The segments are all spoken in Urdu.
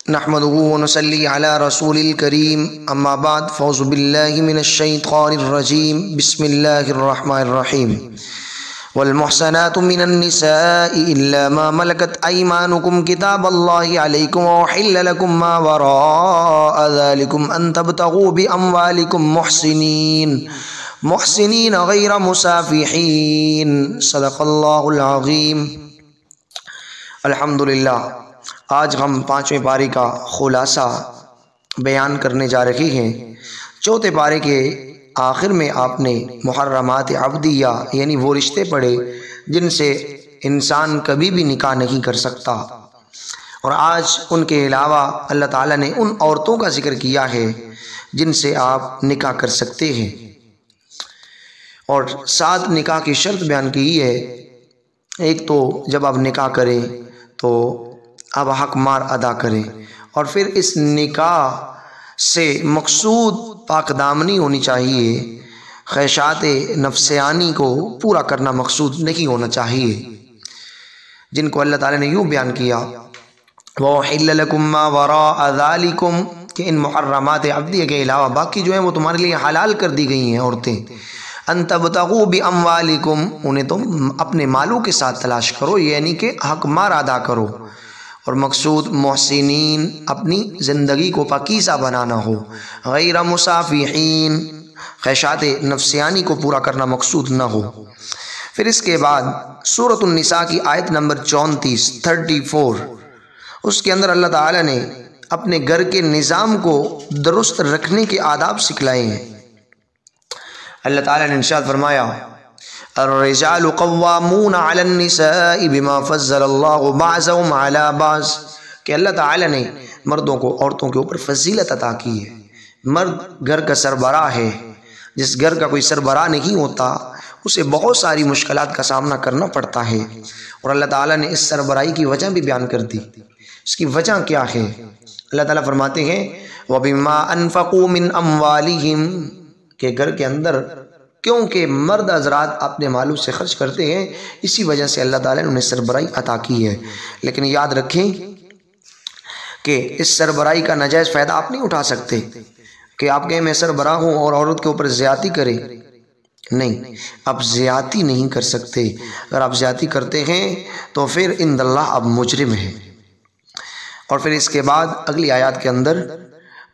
نحمدہ ونصلی علی رسول الکریم اما بعد فاعوذ باللہ من الشیطان الرجیم بسم اللہ الرحمن الرحیم والمحصنات من النساء الا ما ملكت ایمانکم کتاب اللہ علیکم وحل لکم ما وراء ذلکم ان تبتغوا باموالکم محسنین غیر مسافحین صدق اللہ العظیم۔ الحمدللہ، آج ہم 5ویں پارے کا خلاصہ بیان کرنے جا رہے ہیں۔ چوتھے پارے کے آخر میں آپ نے محرمات عبدیہ یعنی وہ رشتے پڑھے جن سے انسان کبھی بھی نکاح نہیں کر سکتا، اور آج ان کے علاوہ اللہ تعالیٰ نے ان عورتوں کا ذکر کیا ہے جن سے آپ نکاح کر سکتے ہیں، اور 7 نکاح کی شرط بیان کی ہے۔ ایک تو جب آپ نکاح کریں تو اب حق مار ادا کریں، اور پھر اس نکاح سے مقصود پاک دامنی ہونی چاہیے، خواہشات نفسیانی کو پورا کرنا مقصود نہیں ہونا چاہیے، جن کو اللہ تعالیٰ نے یوں بیان کیا وَأُحِلَّ لَكُم مَّا وَرَاءَ ذَلِكُم، کہ ان محرمات عبدیہ کے علاوہ باقی جو ہیں وہ تمہارے لیے حلال کر دی گئی ہیں عورتیں۔ ان تبتغوا باموالکم، انہیں تم اپنے مالوں کے ساتھ تلاش کرو، یعنی کہ حق مار ادا کرو، اور مقصود محسنین اپنی زندگی کو پاکیزہ بنانا ہو، غیر مسافحین خواہشات نفسیانی کو پورا کرنا مقصود نہ ہو۔ پھر اس کے بعد سورۃ النساء کی آیت نمبر 34 اس کے اندر اللہ تعالیٰ نے اپنے گھر کے نظام کو درست رکھنے کے آداب سکھلائے ہیں۔ اللہ تعالیٰ نے ارشاد فرمایا الرجال قوامون علی النساء بما فضل اللہ بعضهم علی بعض، کہ اللہ تعالیٰ نے مردوں کو عورتوں کے اوپر فضیلت عطا کی ہے۔ مرد گھر کا سربراہ ہے، جس گھر کا کوئی سربراہ نہیں ہوتا اسے بہت ساری مشکلات کا سامنا کرنا پڑتا ہے، اور اللہ تعالیٰ نے اس سربراہی کی وجہ بھی بیان کر دی۔ اس کی وجہ کیا ہے؟ اللہ تعالیٰ فرماتے ہیں وَبِمَا أَنفَقُوا مِنْ أَمْوَالِهِمْ، کہ گھر کے اندر کیونکہ مرد حضرات اپنے مالوں سے خرچ کرتے ہیں، اسی وجہ سے اللہ تعالیٰ نے انہیں سربراہی عطا کی ہے۔ لیکن یاد رکھیں کہ اس سربراہی کا ناجائز فائدہ آپ نہیں اٹھا سکتے کہ آپ کہیں میں سربراہ ہوں اور عورت کے اوپر زیادتی کریں، نہیں، آپ زیادتی نہیں کر سکتے۔ اگر آپ زیادتی کرتے ہیں تو پھر عند اللہ آپ مجرم ہیں۔ اور پھر اس کے بعد اگلی آیات کے اندر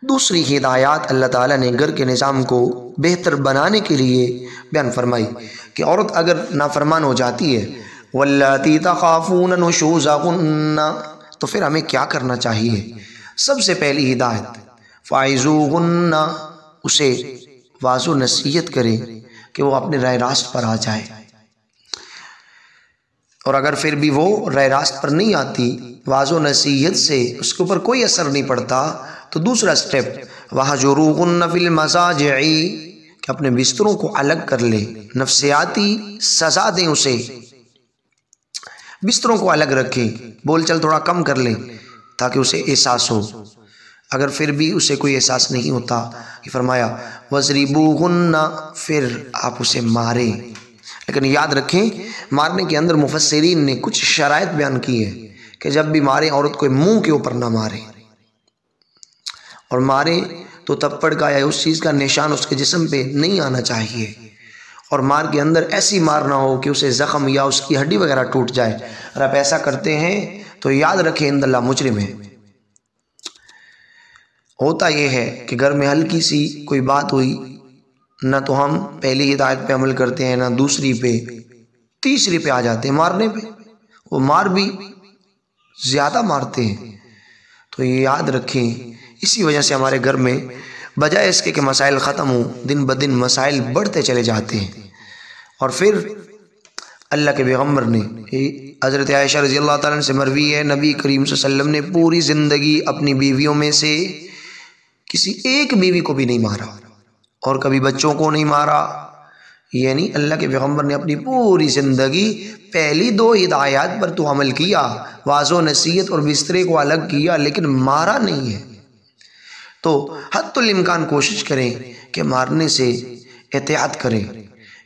دوسری ہدایات اللہ تعالیٰ نے گھر کے نظام کو بہتر بنانے کے لیے بیان فرمائی کہ عورت اگر نافرمان ہو جاتی ہے واللاتی تخافون نشوزہن، تو پھر ہمیں کیا کرنا چاہیے؟ سب سے پہلی ہدایت فاعظوہن، اسے واضح و نصیحت کریں کہ وہ اپنے راہ راست پر آ جائے، اور اگر پھر بھی وہ راہ راست پر نہیں آتی، واضح و نصیحت سے اس کے اوپر کوئی اثر نہیں پڑتا، تو دوسرا سٹیپ وَهْجُرُوهُنَّ فِي الْمَضَاجِعِ، کہ اپنے بستروں کو الگ کر لے، نفسیاتی سزا دیں اسے، بستروں کو الگ رکھیں، بول چل تھوڑا کم کر لیں تاکہ اسے احساس ہو۔ اگر پھر بھی اسے کوئی احساس نہیں ہوتا، یہ فرمایا وَضْرِبُوهُنَّ، پھر آپ اسے ماریں۔ لیکن یاد رکھیں مارنے کے اندر مفسرین نے کچھ شرائط بیان کی ہے کہ جب بھی ماریں عورت کو منہ کے اوپر نہ ماریں، اور ماریں تو تپڑ کا یا اس چیز کا نشان اس کے جسم پہ نہیں آنا چاہیے، اور مار کے اندر ایسی مار نہ ہو کہ اسے زخم یا اس کی ہڈی وغیرہ ٹوٹ جائے۔ اگر آپ ایسا کرتے ہیں تو یاد رکھیں عند اللہ مجرم ہے۔ ہوتا یہ ہے کہ گھر میں ہلکی سی کوئی بات ہوئی، نہ تو ہم پہلی ہدایت پہ عمل کرتے ہیں، نہ دوسری پہ، تیسری پہ آ جاتے ہیں مارنے پہ، وہ مار بھی زیادہ مارتے ہیں۔ تو یہ یاد رکھیں، اسی وجہ سے ہمارے گھر میں بجائے اس کے کہ مسائل ختم ہوں، دن بدن مسائل بڑھتے چلے جاتے ہیں۔ اور پھر اللہ کے پیغمبر نے، حضرت عائشہ رضی اللہ تعالیٰ عنہ سے مروی ہے، نبی کریم صلی اللہ علیہ وسلم نے پوری زندگی اپنی بیویوں میں سے کسی ایک بیوی کو بھی نہیں مارا، اور کبھی بچوں کو نہیں مارا، یعنی اللہ کے پیغمبر نے اپنی پوری زندگی پہلی 2 ہدایات پر تو عمل کیا، واضح و نصیحت اور بسترے کو الگ کیا، لیکن مارا نہیں ہے۔ تو حتی الامکان کوشش کریں کہ مارنے سے احتیاط کریں۔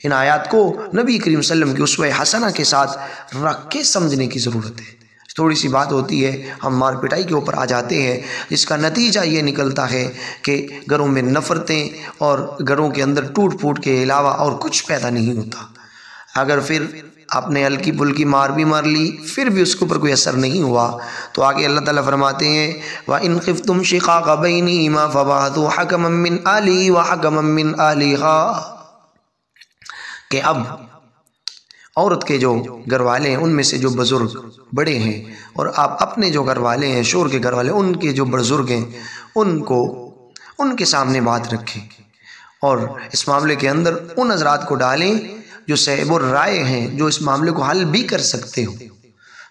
ان آیات کو نبی کریم صلی اللہ علیہ وسلم کی اسوہ حسنہ کے ساتھ رکھ کے سمجھنے کی ضرورت ہے۔ تھوڑی سی بات ہوتی ہے ہم مار پٹائی کے اوپر آ جاتے ہیں، جس کا نتیجہ یہ نکلتا ہے کہ گھروں میں نفرتیں اور گھروں کے اندر ٹوٹ پھوٹ کے علاوہ اور کچھ پیدا نہیں ہوتا۔ اگر پھر آپ نے ہلکی پھلکی مار بھی مار لی پھر بھی اس کے اوپر کوئی اثر نہیں ہوا تو آگے اللہ تعالیٰ فرماتے ہیں وَإِنْ خِفْتُمْ شِقَاقَ بَيْنِهِمَا فَبَعَثُوا حَكَمًا مِّنْ أَهْلِهِ وَحَكَمًا مِّنْ أَهْلِهَا، کہ اب عورت کے جو گھر والے ہیں ان میں سے جو بزرگ بڑے ہیں اور آپ اپنے جو گھر والے ہیں شور کے گھر والے ان کے جو بزرگ ہیں ان کے سامنے بات رکھیں اور اس معاملے کے اندر ان حضرات کو ڈالیں جو صاحب الرائے ہیں، جو اس معاملے کو حل بھی کر سکتے ہو،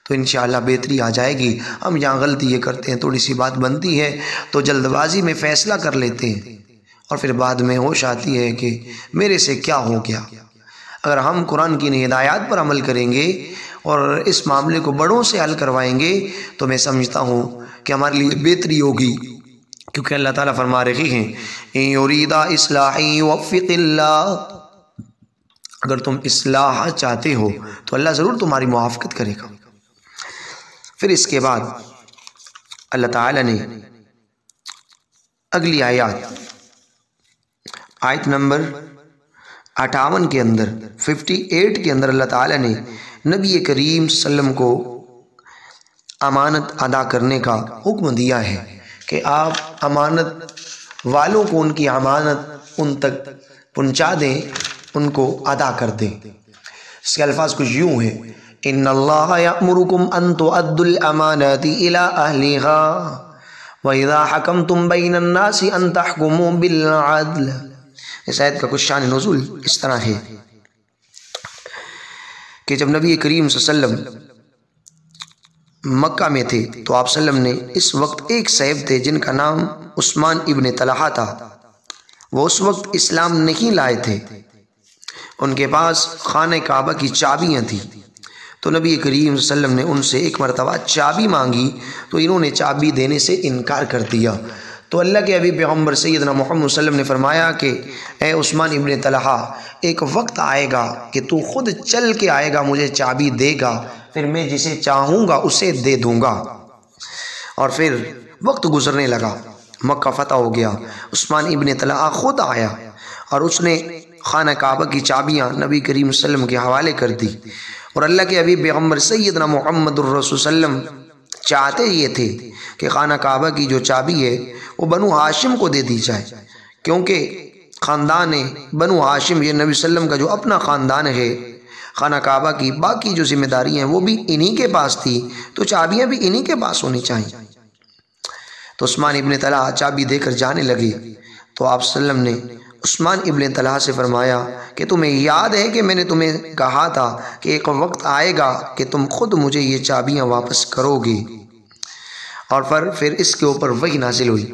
تو انشاءاللہ بہتری آ جائے گی۔ ہم یہاں غلطی یہ کرتے ہیں، تھوڑی سی بات بنتی ہے تو جلد بازی میں فیصلہ کر لیتے ہیں اور پھر بعد میں ہوش آتی ہے کہ میرے سے کیا ہو گیا۔ اگر ہم قرآن کی ہدایات پر عمل کریں گے اور اس معاملے کو بڑوں سے حل کروائیں گے تو میں سمجھتا ہوں کہ ہمارے لیے بہتری ہوگی، کیونکہ اللہ تعالیٰ فرما رہے ہیں اِن یریدا اصلاحا یوفق اللہ، اگر تم اصلاح چاہتے ہو تو اللہ ضرور تمہاری موافقت کرے گا۔ پھر اس کے بعد اللہ تعالیٰ نے اگلی آیت نمبر 58 کے اندر 58 کے اندر اللہ تعالیٰ نے نبی کریم صلی اللہ علیہ وسلم کو امانت ادا کرنے کا حکم دیا ہے کہ آپ امانت والوں کو ان کی امانت ان تک پہنچا دیں، ان کو ادا کر دیں۔ اس کے الفاظ کچھ یوں ہیں ان اللہ یأمرکم ان تؤدوا الامانات الی اہلها واذا حکمتم بین الناس ان تحکموا بالعدل۔ اس آیت کا کچھ شان نزول اس طرح ہے کہ جب نبی کریم صلی اللہ علیہ وسلم مکہ میں تھے تو آپ صلی اللہ علیہ وسلم نے اس وقت ایک صاحب تھے جن کا نام عثمان ابن طلحہ تھا، وہ اس وقت اسلام نہیں لائے تھے، ان کے پاس خانہ کعبہ کی چابیاں تھیں، تو نبی کریم صلی اللہ علیہ وسلم نے ان سے ایک مرتبہ چابی مانگی تو انہوں نے چابی دینے سے انکار کر دیا۔ تو اللہ کے حبیب پیغمبر سیدنا محمد صلی اللہ علیہ وسلم نے فرمایا کہ اے عثمان ابن طلحہ، ایک وقت آئے گا کہ تو خود چل کے آئے گا، مجھے چابی دے گا، پھر میں جسے چاہوں گا اسے دے دوں گا۔ اور پھر وقت گزرنے لگا، مکہ فتح ہو گیا، عثمان ابن طلحہ خود آیا اور اس نے خانہ کعبہ کی چابیاں نبی کریم صلی اللہ علیہ وسلم کے حوالے کر دی، اور اللہ کے حبیب پیغمبر سیدنا محمد الرسول صلی اللہ علیہ وسلم چاہتے یہ تھے کہ خانہ کعبہ کی جو چابی ہے وہ بنو ہاشم کو دے دی جائے، کیونکہ خاندان بنو ہاشم یہ نبی صلی اللہ علیہ وسلم کا جو اپنا خاندان ہے، خانہ کعبہ کی باقی جو ذمہ داری ہیں وہ بھی انہی کے پاس تھی، تو چابیاں بھی انہی کے پاس ہونی چاہیے۔ تو عثمان ابن طلحہ چابی دے کر جانے لگے تو آپ صلی اللہ علیہ وسلم نے عثمان ابن طلحہ سے فرمایا کہ تمہیں یاد ہے کہ میں نے تمہیں کہا تھا کہ ایک وقت آئے گا کہ تم خود مجھے یہ چابیاں واپس کرو گے، اور پھر اس کے اوپر وحی نازل ہوئی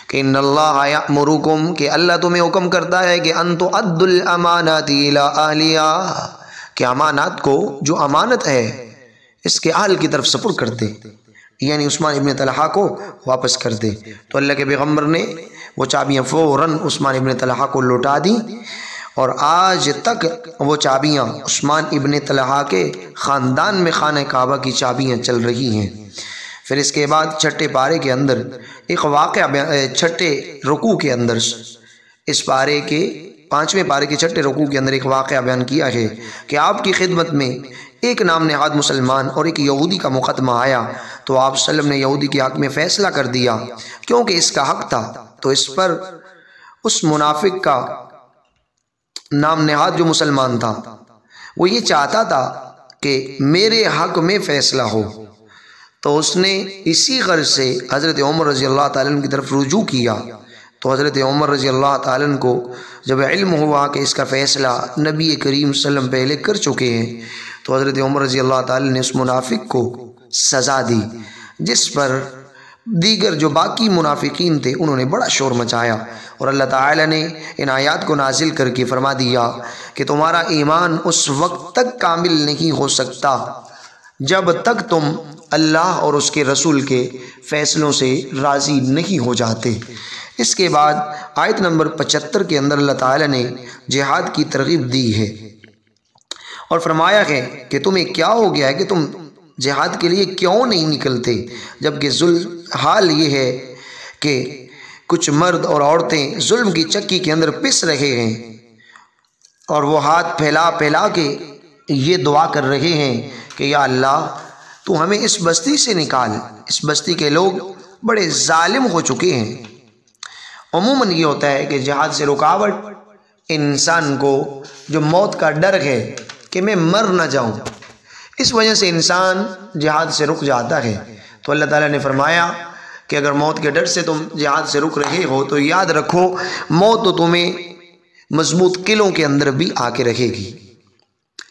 کہ ان اللہ یأمرکم، کہ اللہ تمہیں حکم کرتا ہے کہ ان تؤدوا الامانات الی اہلها، کہ امانات کو جو امانت ہے اس کے اہل کی طرف سپرد کر دے، یعنی عثمان ابن طلحہ کو واپس کر دے۔ تو اللہ کے پیغمبر نے وہ چابیاں فوراً عثمان ابن طلحہ کو لوٹا دی، اور آج تک وہ چابیاں عثمان ابن طلحہ کے خاندان میں خانہ کعبہ کی چابیاں چل رہی ہیں۔ پھر اس کے بعد چھٹے پارے کے اندر ایک واقعہ، چھٹے رکوع کے اندر، اس پارے کے 5ویں پارے کے چھٹے رکوع کے اندر ایک واقعہ بیان کیا ہے کہ آپ کی خدمت میں ایک نام نہاد مسلمان اور ایک یہودی کا مقدمہ آیا، تو آپ صلی اللہ علیہ وسلم نے یہودی کے حق میں فیصلہ کر دیا کیونکہ اس کا حق تھا، تو اس پر اس منافق کا نام نہاد جو مسلمان تھا وہ یہ چاہتا تھا کہ میرے حق میں فیصلہ ہو، تو اس نے اسی غرض سے حضرت عمر رضی اللہ تعالیٰ عنہ کی طرف رجوع کیا۔ تو حضرت عمر رضی اللہ تعالیٰ عنہ کو جب علم ہوا کہ اس کا فیصلہ نبی کریم صلی اللہ علیہ وسلم پہلے کر چکے ہیں، تو حضرت عمر رضی اللہ تعالیٰ نے اس منافق کو سزا دی، جس پر دیگر جو باقی منافقین تھے انہوں نے بڑا شور مچایا، اور اللہ تعالیٰ نے ان آیات کو نازل کر کے فرما دیا کہ تمہارا ایمان اس وقت تک کامل نہیں ہو سکتا جب تک تم اللہ اور اس کے رسول کے فیصلوں سے راضی نہیں ہو جاتے۔ اس کے بعد آیت نمبر 75 کے اندر اللہ تعالیٰ نے جہاد کی ترغیب دی ہے اور فرمایا ہے کہ تمہیں کیا ہو گیا ہے کہ تم جہاد کے لیے کیوں نہیں نکلتے، جبکہ حال یہ ہے کہ کچھ مرد اور عورتیں ظلم کی چکی کے اندر پس رہے ہیں اور وہ ہاتھ پھیلا پھیلا کے یہ دعا کر رہے ہیں کہ یا اللہ تو ہمیں اس بستی سے نکال، اس بستی کے لوگ بڑے ظالم ہو چکے ہیں۔ عموماً یہ ہوتا ہے کہ جہاد سے رکاوٹ انسان کو جو موت کا ڈر ہے کہ میں مر نہ جاؤں، اس وجہ سے انسان جہاد سے رک جاتا ہے۔ تو اللہ تعالیٰ نے فرمایا کہ اگر موت کے ڈر سے تم جہاد سے رک رہے ہو تو یاد رکھو موت تو تمہیں مضبوط قلعوں کے اندر بھی آ کے رکھے گی،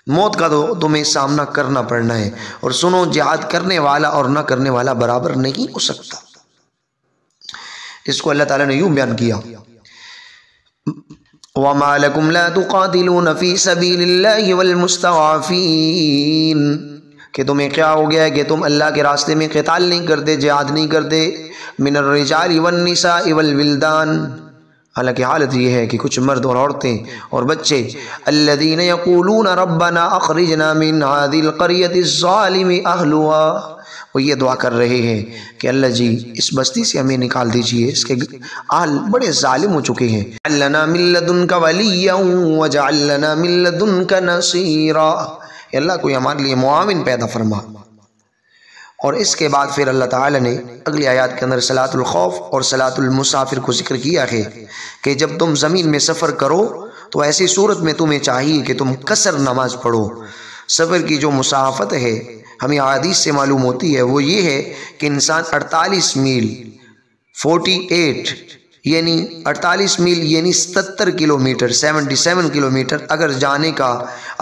موت کا تو تمہیں سامنا کرنا پڑنا ہے۔ اور سنو، جہاد کرنے والا اور نہ کرنے والا برابر نہیں ہو سکتا۔ اس کو اللہ تعالیٰ نے یوں بیان کیا، وَمَا لَكُمْ لَا تُقَاتِلُونَ فِي سَبِيلِ اللَّهِ وَالْمُسْتَضْعَفِينَ، کہ تمہیں کیا ہو گیا ہے کہ تم اللہ کے راستے میں قتال نہیں کرتے، جہاد نہیں کرتے، من الرجال والنساء والولدان، حالانکہ حالت یہ ہے کہ کچھ مرد اور عورتیں اور بچے، الذین یقولون ربنا اخرجنا من هذه القرية الظالم اہلها، وہ یہ دعا کر رہے ہیں کہ اللہ جی اس بستی سے ہمیں نکال دیجئے، اس کے اہل بڑے ظالم ہو چکے ہیں۔ لنا من لدنک ولیا وجعل لنا من لدنک نصیرا، اللہ کوئی ہمارے لیے معاون پیدا فرما۔ اور اس کے بعد پھر اللہ تعالیٰ نے اگلی آیات کے اندر صلاۃ الخوف اور صلاۃ المسافر کو ذکر کیا ہے کہ جب تم زمین میں سفر کرو تو ایسی صورت میں تمہیں چاہیے کہ تم قصر نماز پڑھو۔ سفر کی جو مسافت ہے ہمیں حدیث سے معلوم ہوتی ہے، وہ یہ ہے کہ انسان 48 میل 48 یعنی 48 میل یعنی 77 کلومیٹر 77 کلومیٹر اگر جانے کا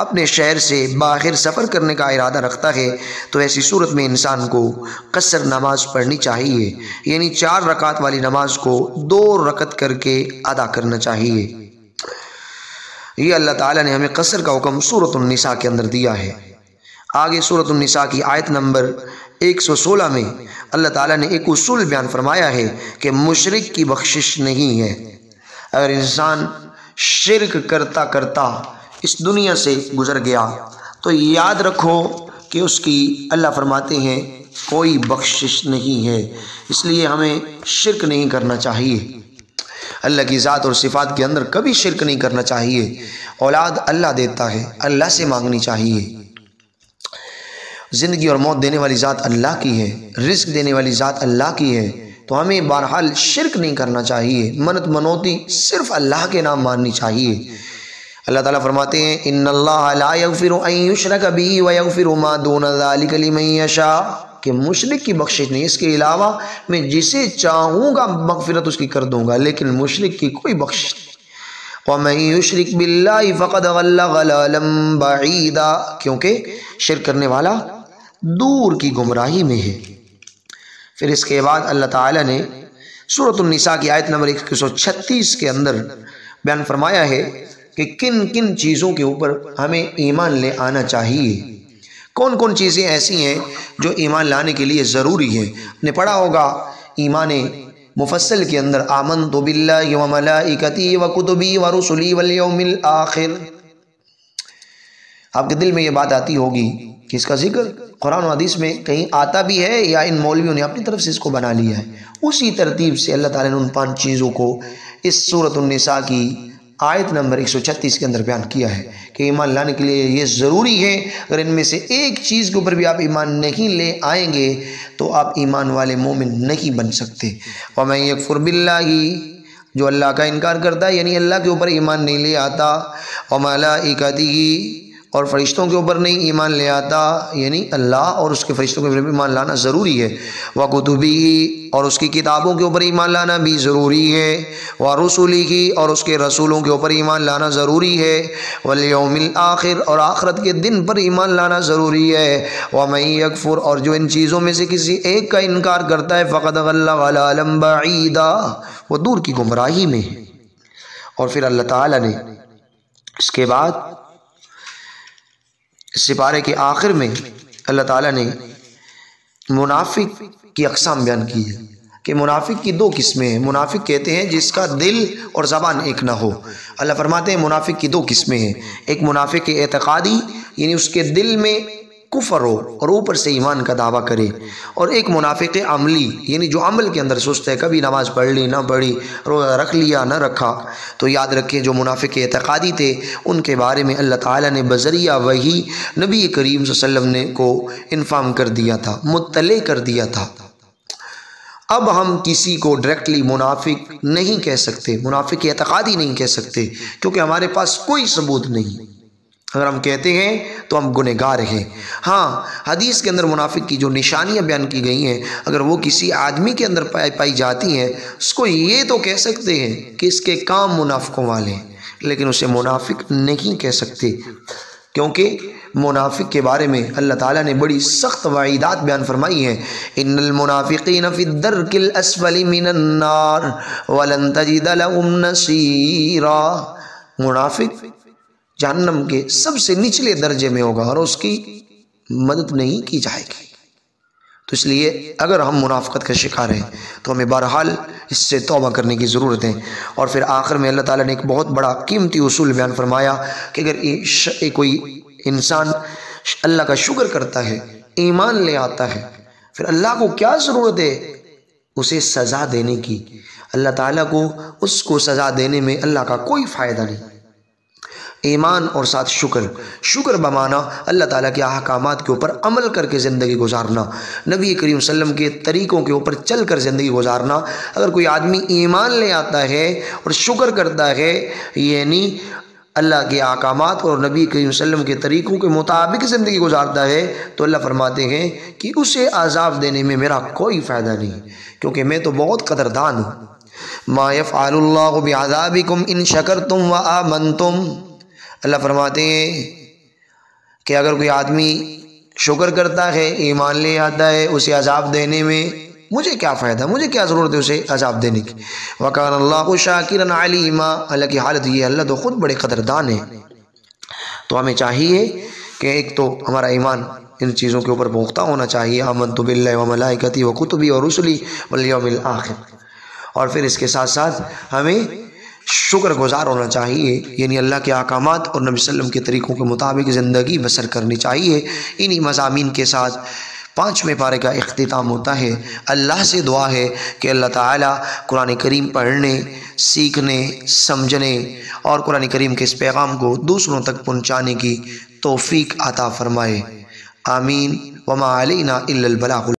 اپنے شہر سے باہر سفر کرنے کا ارادہ رکھتا ہے تو ایسی صورت میں انسان کو قصر نماز پڑھنی چاہیے، یعنی 4 رکعت والی نماز کو 2 رکعت کر کے ادا کرنا چاہیے۔ یہ اللہ تعالیٰ نے ہمیں قصر کا حکم سورۃ النساء کے اندر دیا ہے۔ آگے سورۃ النساء کی آیت نمبر 116 میں اللہ تعالیٰ نے ایک اصول بیان فرمایا ہے کہ مشرک کی بخشش نہیں ہے۔ اگر انسان شرک کرتا کرتا اس دنیا سے گزر گیا تو یاد رکھو کہ اس کی اللہ فرماتے ہیں کوئی بخشش نہیں ہے، اس لیے ہمیں شرک نہیں کرنا چاہیے۔ اللہ کی ذات اور صفات کے اندر کبھی شرک نہیں کرنا چاہیے۔ اولاد اللہ دیتا ہے، اللہ سے مانگنی چاہیے۔ زندگی اور موت دینے والی ذات اللہ کی ہے، رزق دینے والی ذات اللہ کی ہے، تو ہمیں بہرحال شرک نہیں کرنا چاہیے، منت منوتی صرف اللہ کے نام ماننی چاہیے۔ اللہ تعالیٰ فرماتے ہیں ان اللہ لا یغفر ان یشرک بہ ویغفر ما دون ذلک لمن یشاء، کہ مشرک کی بخشش نہیں، اس کے علاوہ میں جسے چاہوں گا مغفرت اس کی کر دوں گا، لیکن مشرک کی کوئی بخشش نہیں۔ وَمَن يُشْرِكْ بِاللَّهِ فَقَدْ ضَلَّ ضَلَالًا بَعِيدًا، کیونکہ شرک کرنے والا دور کی گمراہی میں ہے۔ پھر اس کے بعد اللہ تعالیٰ نے سورۃ النساء کی آیت نمبر 136 کے اندر بیان فرمایا ہے کہ کن کن چیزوں کے اوپر ہمیں ایمان لے آنا چاہیے، کون کون چیزیں ایسی ہیں جو ایمان لانے کے لیے ضروری ہیں۔ نے پڑھا ہوگا ایمان مفصل کے اندر آمنت باللہ وملائکتی وکتبی ورسلی والیوم الآخر، آپ کے دل میں یہ بات آتی ہوگی کہ اس کا ذکر قرآن و حدیث میں کہیں آتا بھی ہے یا ان مولویوں نے اپنی طرف سے اس کو بنا لیا ہے۔ اسی ترتیب سے اللہ تعالیٰ نے ان 5 چیزوں کو اس سورۃ النساء کی آیت نمبر 136 کے اندر بیان کیا ہے کہ ایمان لانے کے لیے یہ ضروری ہے۔ اگر ان میں سے ایک چیز کے اوپر بھی آپ ایمان نہیں لے آئیں گے تو آپ ایمان والے مومن نہیں بن سکتے۔ وَمَن يَكْفُرْ بِاللَّهِ، جو اللہ کا انکار کرتا ہے یعنی اللہ کے اوپر ایمان نہیں لے آتا، وَمَلَائِكَتِهِ، اور فرشتوں کے اوپر نہیں ایمان لے آتا، یعنی اللہ اور اس کے فرشتوں کے اوپر ایمان لانا ضروری ہے، وَكُتُبِهِ، اور اس کی کتابوں کے اوپر ایمان لانا بھی ضروری ہے، وَرُسُلِهِ، اور اس کے رسولوں کے اوپر ایمان لانا ضروری ہے، وَالْيَوْمِ الْآخِرِ، اور آخرت کے دن پر ایمان لانا ضروری ہے، وَمَن يَكْفُرْ، اور جو ان چیزوں میں سے کسی ایک کا انکار کرتا ہے، فَقَدْ ضَلَّ ضَلَالًا بَعِيدًا، وہ دور کی گمراہی میں ہے۔ اور پھر اللہ تعالیٰ نے اس کے بعد سپارے کے آخر میں اللہ تعالیٰ نے منافق کی اقسام بیان کی ہے کہ منافق کی 2 قسمیں ہیں۔ منافق کہتے ہیں جس کا دل اور زبان ایک نہ ہو۔ اللہ فرماتے ہیں منافق کی 2 قسمیں ہیں، ایک منافق اعتقادی یعنی اس کے دل میں کفر ہو اور اوپر سے ایمان کا دعویٰ کرے، اور ایک منافق عملی یعنی جو عمل کے اندر سست ہے، کبھی نماز پڑھ لی نہ پڑھی، روزہ رکھ لیا نہ رکھا، تو یاد رکھیں جو منافق اعتقادی تھے ان کے بارے میں اللہ تعالیٰ نے بذریعہ وحی نبی کریم صلی اللہ علیہ وسلم نے کو انفارم کر دیا تھا، مطلع کر دیا تھا۔ اب ہم کسی کو ڈائریکٹلی منافق نہیں کہہ سکتے، منافق اعتقادی نہیں کہہ سکتے، کیونکہ ہمارے پاس کوئی ثبوت نہیں۔ اگر ہم کہتے ہیں تو ہم گنہگار ہیں۔ ہاں، حدیث کے اندر منافق کی جو نشانیاں بیان کی گئی ہیں، اگر وہ کسی آدمی کے اندر پائی جاتی ہیں، اس کو یہ تو کہہ سکتے ہیں کہ اس کے کام منافقوں والے ہیں، لیکن اسے منافق نہیں کہہ سکتے، کیونکہ منافق کے بارے میں اللہ تعالیٰ نے بڑی سخت وعیدات بیان فرمائی ہیں۔ ان المنافقین فی الدرک الاسفل من النار ولن تجد لهم نصیرا، منافق جہنم کے سب سے نچلے درجے میں ہوگا اور اس کی مدد نہیں کی جائے گی۔ تو اس لیے اگر ہم منافقت کا شکار ہیں تو ہمیں بہرحال اس سے توبہ کرنے کی ضرورت ہے۔ اور پھر آخر میں اللہ تعالیٰ نے ایک بہت بڑا قیمتی اصول بیان فرمایا کہ اگر کوئی انسان اللہ کا شکر کرتا ہے، ایمان لے آتا ہے، پھر اللہ کو کیا ضرورت ہے اسے سزا دینے کی؟ اللہ تعالیٰ کو اس کو سزا دینے میں اللہ کا کوئی فائدہ نہیں۔ ایمان اور ساتھ شکر بمانا اللہ تعالیٰ کے احکامات کے اوپر عمل کر کے زندگی گزارنا، نبی کریم صلی اللہ علیہ وسلم کے طریقوں کے اوپر چل کر زندگی گزارنا۔ اگر کوئی آدمی ایمان لے آتا ہے اور شکر کرتا ہے، یعنی اللہ کے احکامات اور نبی کریم صلی اللہ علیہ وسلم کے طریقوں کے مطابق زندگی گزارتا ہے، تو اللہ فرماتے ہیں کہ اسے عذاب دینے میں میرا کوئی فائدہ نہیں، کیونکہ میں تو بہت قدردان ہوں۔ ما یفعل اللہ بعذابکم ان شکرتم وآمنتم، اللہ فرماتے ہیں کہ اگر کوئی آدمی شکر کرتا ہے، ایمان لے آتا ہے، اسے عذاب دینے میں مجھے کیا فائدہ، مجھے کیا ضرورت ہے اسے عذاب دینے کی۔ وَكَانَ اللَّهُ شَاكِرًا عَلِيمًا، اللہ کی حالت یہ ہے، اللہ تو خود بڑے قدردان ہیں۔ تو ہمیں چاہیے کہ ایک تو ہمارا ایمان ان چیزوں کے اوپر پختہ ہونا چاہیے، آمنت باللہ وملائکتہ وکتبہ ورسلہ والیوم الآخر، اور پھر اس کے ساتھ ساتھ ہمیں شکر گزار ہونا چاہیے، یعنی اللہ کے احکامات اور نبی صلی اللہ علیہ وسلم کے طریقوں کے مطابق زندگی بسر کرنی چاہیے۔ انہی مضامین کے ساتھ 5ویں پارے کا اختتام ہوتا ہے۔ اللہ سے دعا ہے کہ اللہ تعالیٰ قرآن کریم پڑھنے، سیکھنے، سمجھنے اور قرآن کریم کے اس پیغام کو دوسروں تک پہنچانے کی توفیق عطا فرمائے۔ آمین۔ وما علینا الا البلاغ۔